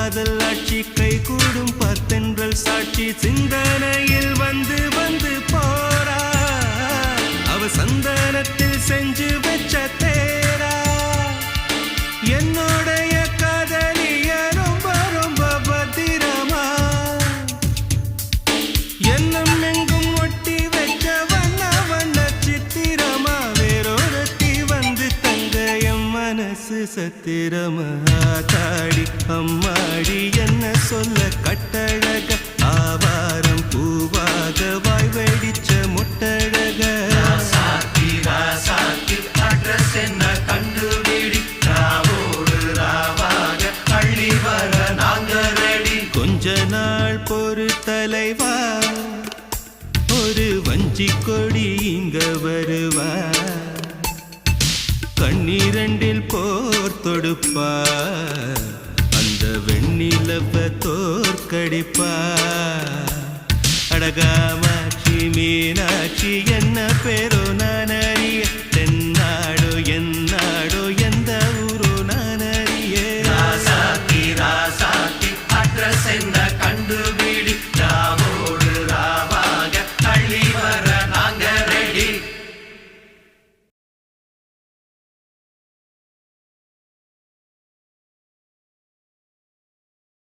காதல் ஆட்சி கை கூடும் பத்தென்றல் சாட்சி சிந்தனையில் வந்து வந்து போறா அவ சந்தனத்தில் செஞ்சு வச்ச தேரா என்னோடைய காதலிய ரொம்ப ரொம்ப பத்திரமா என்னும் எங்கும் ஒட்டி வச்ச வண்ண வண்ண சித்திரமா வேறொருத்தி வந்து தங்க என் மனசு சத்திரமா தாடி அம்மாடி என்ன சொல்ல கட்டழக ஆவாரம் பூவாக வாய் வெடிச்ச முட்டழக அட்ரஸ் என்ன கண்டுபிடி ராவோடு ராவாக அள்ளி வர நாங்க ரெடி கொஞ்ச நாள் பொறு தலைவா ஒரு வஞ்சி கொடி இங்க வருவா கண்ணீரண்டில் போர் தொடுப்பா அந்த வெண்ணிலவ தோற்கடிப்பா அடகாமாட்சி